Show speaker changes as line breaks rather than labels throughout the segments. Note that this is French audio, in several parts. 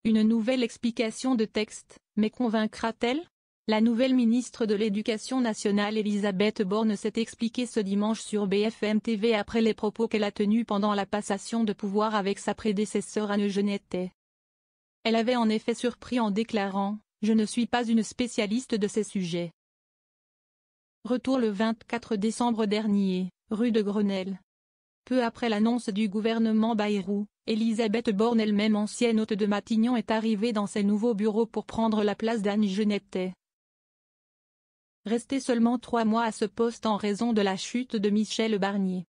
Une nouvelle explication de texte, mais convaincra-t-elle? La nouvelle ministre de l'Éducation nationale Elisabeth Borne s'est expliquée ce dimanche sur BFM TV après les propos qu'elle a tenus pendant la passation de pouvoir avec sa prédécesseur Anne Genetet. Elle avait en effet surpris en déclarant « Je ne suis pas une spécialiste de ces sujets ». Retour le 24 décembre dernier, rue de Grenelle. Peu après l'annonce du gouvernement Bayrou, Elisabeth Borne, elle-même ancienne hôte de Matignon, est arrivée dans ses nouveaux bureaux pour prendre la place d'Anne Genetet. Restée seulement 3 mois à ce poste en raison de la chute de Michel Barnier.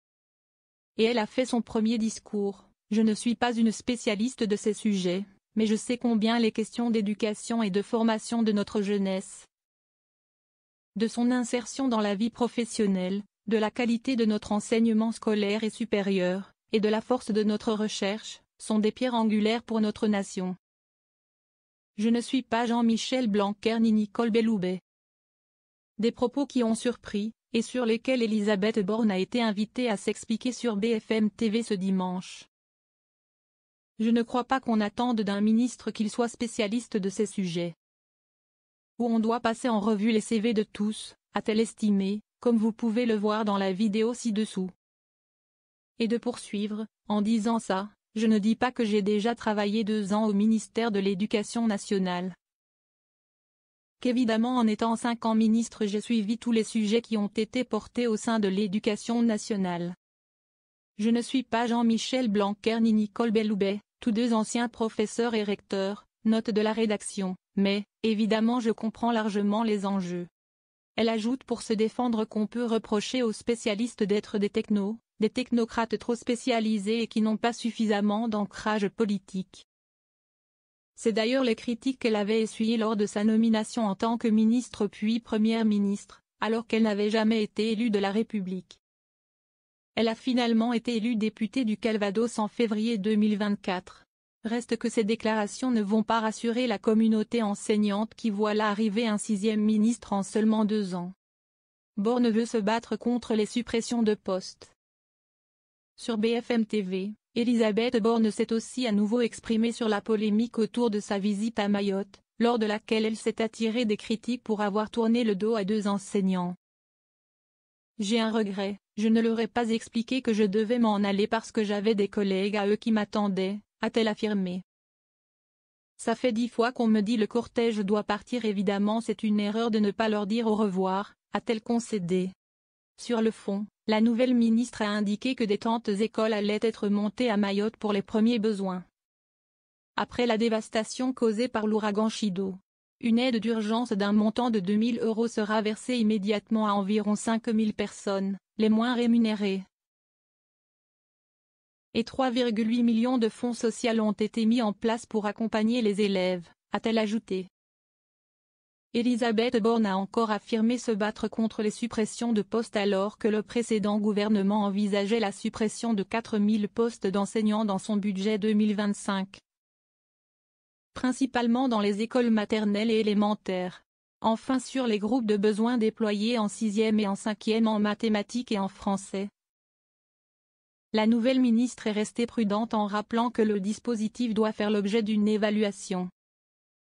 Et elle a fait son premier discours. « Je ne suis pas une spécialiste de ces sujets, mais je sais combien les questions d'éducation et de formation de notre jeunesse, de son insertion dans la vie professionnelle, de la qualité de notre enseignement scolaire et supérieur, et de la force de notre recherche, sont des pierres angulaires pour notre nation. Je ne suis pas Jean-Michel Blanquer ni Nicole Belloubet ». Des propos qui ont surpris, et sur lesquels Elisabeth Borne a été invitée à s'expliquer sur BFM TV ce dimanche. Je ne crois pas qu'on attende d'un ministre qu'il soit spécialiste de ces sujets. Où on doit passer en revue les CV de tous, a-t-elle estimé, comme vous pouvez le voir dans la vidéo ci-dessous. Et de poursuivre, en disant ça, je ne dis pas que j'ai déjà travaillé 2 ans au ministère de l'Éducation nationale. Qu'évidemment en étant 5 ans ministre j'ai suivi tous les sujets qui ont été portés au sein de l'Éducation nationale. Je ne suis pas Jean-Michel Blanquer ni Nicole Belloubet, tous 2 anciens professeurs et recteurs, note de la rédaction, mais, évidemment je comprends largement les enjeux. Elle ajoute pour se défendre qu'on peut reprocher aux spécialistes d'être des technocrates trop spécialisés et qui n'ont pas suffisamment d'ancrage politique. C'est d'ailleurs les critiques qu'elle avait essuyées lors de sa nomination en tant que ministre puis première ministre, alors qu'elle n'avait jamais été élue de la République. Elle a finalement été élue députée du Calvados en février 2024. Reste que ces déclarations ne vont pas rassurer la communauté enseignante qui voit là arriver un 6e ministre en seulement 2 ans. Borne veut se battre contre les suppressions de postes. Sur BFM TV, Elisabeth Borne s'est aussi à nouveau exprimée sur la polémique autour de sa visite à Mayotte, lors de laquelle elle s'est attirée des critiques pour avoir tourné le dos à 2 enseignants. J'ai un regret, je ne leur ai pas expliqué que je devais m'en aller parce que j'avais des collègues à eux qui m'attendaient, a-t-elle affirmé. Ça fait 10 fois qu'on me dit le cortège doit partir, évidemment c'est une erreur de ne pas leur dire au revoir, a-t-elle concédé. Sur le fond, la nouvelle ministre a indiqué que des tentes écoles allaient être montées à Mayotte pour les premiers besoins. Après la dévastation causée par l'ouragan Chido, une aide d'urgence d'un montant de 2 000 € sera versée immédiatement à environ 5 000 personnes, les moins rémunérées. Et 3,8 millions de fonds sociaux ont été mis en place pour accompagner les élèves, a-t-elle ajouté. Elisabeth Borne a encore affirmé se battre contre les suppressions de postes alors que le précédent gouvernement envisageait la suppression de 4 000 postes d'enseignants dans son budget 2025. Principalement dans les écoles maternelles et élémentaires. Enfin sur les groupes de besoins déployés en 6e et en 5e en mathématiques et en français. La nouvelle ministre est restée prudente en rappelant que le dispositif doit faire l'objet d'une évaluation.